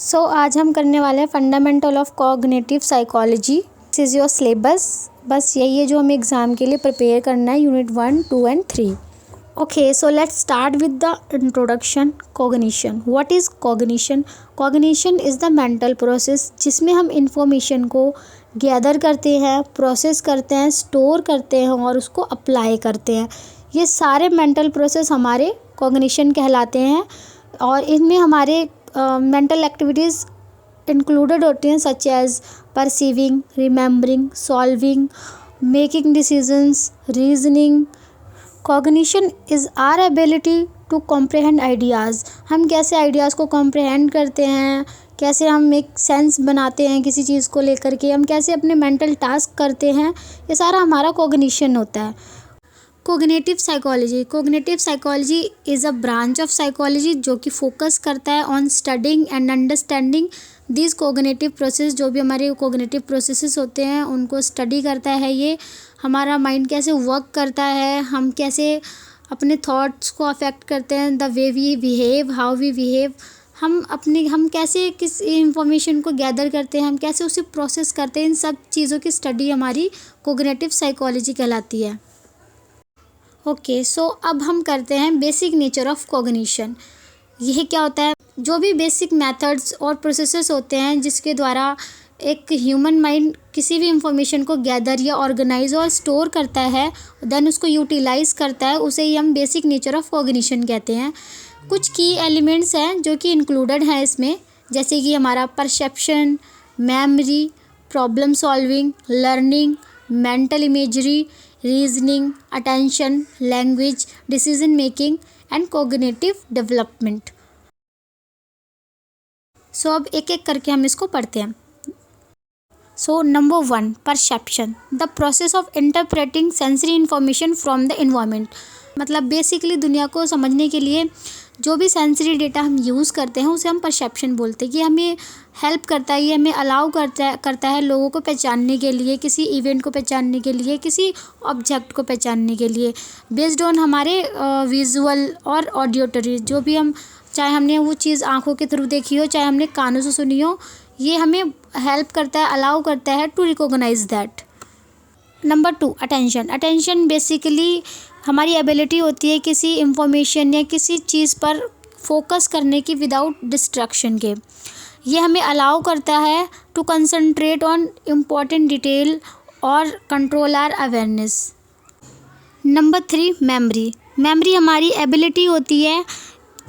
आज हम करने वाले हैं fundamental of cognitive psychology. This is your syllabus. बस यही है जो हमें एग्ज़ाम के लिए प्रिपेयर करना है, unit 1, 2 and 3। Okay, so let's start with the introduction. Cognition, what is cognition? Cognition is the mental process जिसमें हम इंफॉर्मेशन को गैदर करते हैं, प्रोसेस करते हैं, स्टोर करते हैं और उसको अप्लाई करते हैं। ये सारे मेंटल प्रोसेस हमारे कॉग्निशन कहलाते हैं और इनमें हमारे मेंटल एक्टिविटीज़ इंक्लूडेड होती हैं, such as perceiving, remembering, solving, making decisions, reasoning. Cognition is our ability to comprehend ideas. हम कैसे आइडियाज़ को कॉम्प्रहेंड करते हैं, कैसे हम एक सेंस बनाते हैं किसी चीज़ को लेकर के, हम कैसे अपने मेंटल टास्क करते हैं, ये सारा हमारा कॉग्निशन होता है। Cognitive psychology is a branch of psychology जो कि फोकस करता है on studying and understanding this cognitive process. जो भी हमारे कोग्निटिव प्रोसेसेस होते हैं उनको स्टडी करता है। ये हमारा माइंड कैसे वर्क करता है, हम कैसे अपने थॉट्स को अफेक्ट करते हैं, the way we behave, how we behave, हम कैसे किस इंफॉर्मेशन को गैदर करते हैं, हम कैसे उसे प्रोसेस करते हैं, इन सब चीज़ों की स्टडी हमारी कोग्निटिव साइकोलॉजी कहलाती है। ओके, सो अब हम करते हैं बेसिक नेचर ऑफ कॉग्निशन। यह क्या होता है? जो भी बेसिक मेथड्स और प्रोसेसेस होते हैं जिसके द्वारा एक ह्यूमन माइंड किसी भी इंफॉर्मेशन को गैदर या ऑर्गेनाइज और स्टोर करता है, देन उसको यूटिलाइज करता है, उसे ही हम बेसिक नेचर ऑफ कॉग्निशन कहते हैं। कुछ की एलिमेंट्स हैं जो कि इंक्लूडेड हैं इसमें, जैसे कि हमारा perception, memory, problem solving, learning, mental imagery, reasoning, attention, language, decision making and cognitive development. So अब एक एक करके हम इसको पढ़ते हैं। So number 1, perception, the process of interpreting sensory information from the environment. मतलब बेसिकली दुनिया को समझने के लिए जो भी सेंसरी डेटा हम यूज़ करते हैं उसे हम परसेप्शन बोलते हैं। ये हमें हेल्प करता है, ये हमें अलाउ करता है लोगों को पहचानने के लिए, किसी इवेंट को पहचानने के लिए, किसी ऑब्जेक्ट को पहचानने के लिए, बेस्ड ऑन हमारे विजुअल और ऑडियोटरी। जो भी हम, चाहे हमने वो चीज़ आँखों के थ्रू देखी हो, चाहे हमने कानों से सुनी हो, ये हमें हेल्प करता है, अलाउ करता है to recognise that. Number 2, attention basically हमारी एबिलिटी होती है किसी इंफॉर्मेशन या किसी चीज़ पर फोकस करने की विदाउट डिस्ट्रैक्शन के। ये हमें अलाउ करता है to concentrate on important detail और control our awareness. Number 3, memory हमारी एबिलिटी होती है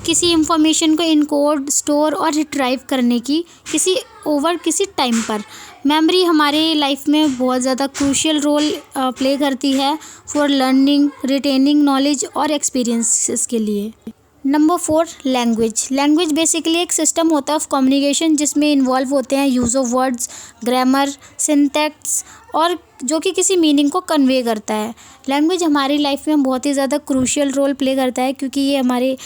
किसी इंफॉर्मेशन को इनकोड, स्टोर और रिट्राइव करने की किसी टाइम पर। मेमोरी हमारे लाइफ में बहुत ज़्यादा क्रूशियल रोल प्ले करती है फॉर लर्निंग, रिटेनिंग नॉलेज और एक्सपीरियंसेस के लिए। नंबर 4, लैंग्वेज बेसिकली एक सिस्टम होता है ऑफ कम्युनिकेशन जिसमें इन्वॉल्व होते हैं use of words, grammar, syntax और जो कि किसी मीनिंग को कन्वे करता है। लैंग्वेज हमारी लाइफ में बहुत ही ज़्यादा क्रूशियल रोल प्ले करता है क्योंकि ये हमारे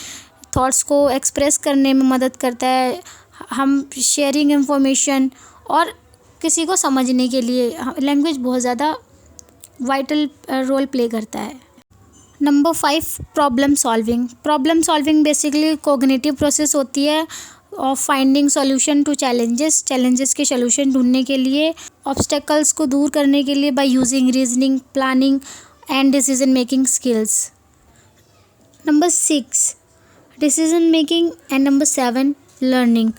थॉट्स को एक्सप्रेस करने में मदद करता है, हम शेयरिंग इंफॉर्मेशन और किसी को समझने के लिए लैंग्वेज बहुत ज़्यादा वाइटल रोल प्ले करता है। Number 5, problem solving basically cognitive process होती है of finding solution to challenges के सॉल्यूशन ढूंढने के लिए, ऑब्स्टेकल्स को दूर करने के लिए by using reasoning, planning and decision making skills. Number 6, decision making and number 7, learning.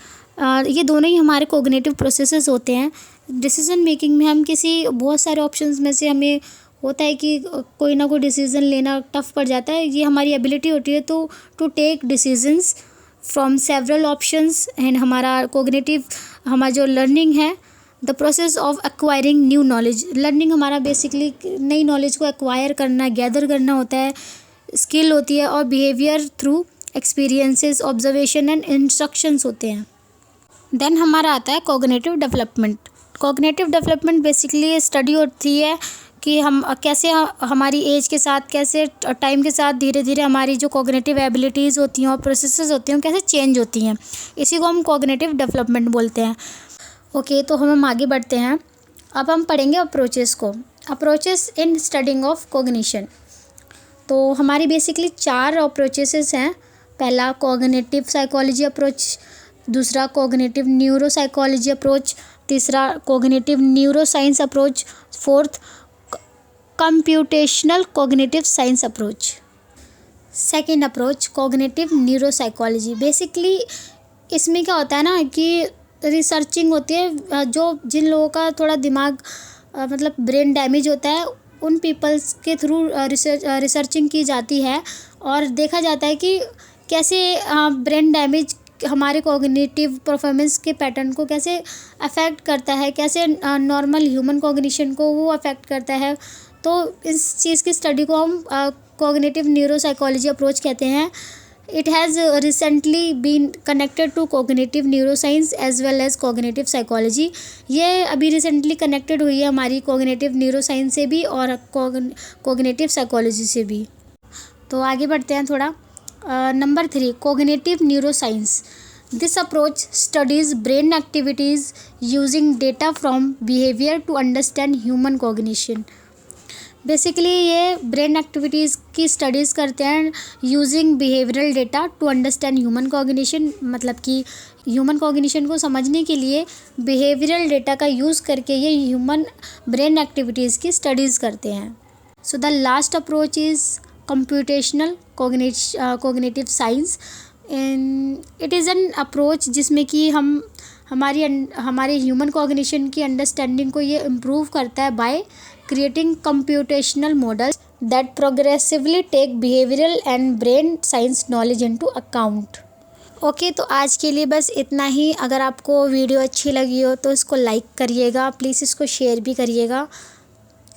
ये दोनों ही हमारे कोग्निटिव प्रोसेसेस होते हैं। डिसीजन मेकिंग में हम बहुत सारे ऑप्शंस में से हमें होता है कि कोई ना कोई डिसीज़न लेना टफ पड़ जाता है। ये हमारी एबिलिटी होती है to take decisions from several options. And हमारा जो लर्निंग है, the process of acquiring new knowledge. Learning हमारा बेसिकली नई नॉलेज को एक्वायर करना, गैदर करना होता है, स्किल होती है, और behaviour through experiences, observation and instructions होते हैं। देन हमारा आता है कॉग्निटिव डेवलपमेंट बेसिकली स्टडी होती है कि हम कैसे हमारी एज के साथ, कैसे टाइम के साथ धीरे धीरे हमारी जो कॉग्निटिव एबिलिटीज़ होती हैं और प्रोसेसेस होती हैं कैसे चेंज होती हैं। इसी को हम कॉग्निटिव डेवलपमेंट बोलते हैं। ओके, तो हम आगे बढ़ते हैं। अब हम पढ़ेंगे approaches in studying of cognition. तो हमारी बेसिकली 4 अप्रोचेसेस हैं। पहला कॉग्निटिव साइकोलॉजी अप्रोच, दूसरा कॉग्निटिव न्यूरोसाइकोलॉजी अप्रोच, तीसरा cognitive neuroscience approach, fourth computational cognitive science approach. Second approach cognitive neuropsychology. Basically इसमें क्या होता है ना कि रिसर्चिंग होती है, जो जिन लोगों का थोड़ा दिमाग मतलब ब्रेन डैमेज होता है उन पीपल्स के थ्रू रिसर्चिंग की जाती है और देखा जाता है कि कैसे ब्रेन डैमेज हमारे कॉग्निटिव परफॉर्मेंस के पैटर्न को कैसे अफेक्ट करता है, कैसे नॉर्मल ह्यूमन कॉग्निशन को वो अफेक्ट करता है। तो इस चीज़ की स्टडी को हम कॉग्निटिव न्यूरोसाइकोलॉजी अप्रोच कहते हैं। It has recently been connected to cognitive neuroscience as well as cognitive psychology. ये अभी रिसेंटली कनेक्टेड हुई है हमारी कॉग्निटिव न्यूरोसाइंस से भी और कॉग्निटिव साइकोलॉजी से भी। तो आगे बढ़ते हैं थोड़ा। Number 3 cognitive neuroscience. This approach studies brain activities using data from behaviour to understand human cognition. Basically ये ब्रेन एक्टिविटीज़ की स्टडीज़ करते हैं using behavioural data to understand human cognition. मतलब कि ह्यूमन कॉग्निशन को समझने के लिए बिहेवियरल डेटा का यूज़ करके ये ह्यूमन ब्रेन एक्टिविटीज़ की स्टडीज़ करते हैं। So the last approach is computational cognitive science. It is an approach जिसमें कि हम हमारे ह्यूमन कॉग्निशन की अंडरस्टैंडिंग को ये इम्प्रूव करता है bye creating computational models that progressively take behavioral and brain science knowledge into account। Okay तो आज के लिए बस इतना ही। अगर आपको वीडियो अच्छी लगी हो तो इसको लाइक करिएगा, प्लीज़ इसको शेयर भी करिएगा।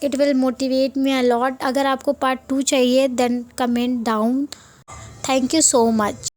It will motivate me a lot. अगर आपको पार्ट 2 चाहिए then comment down. Thank you so much.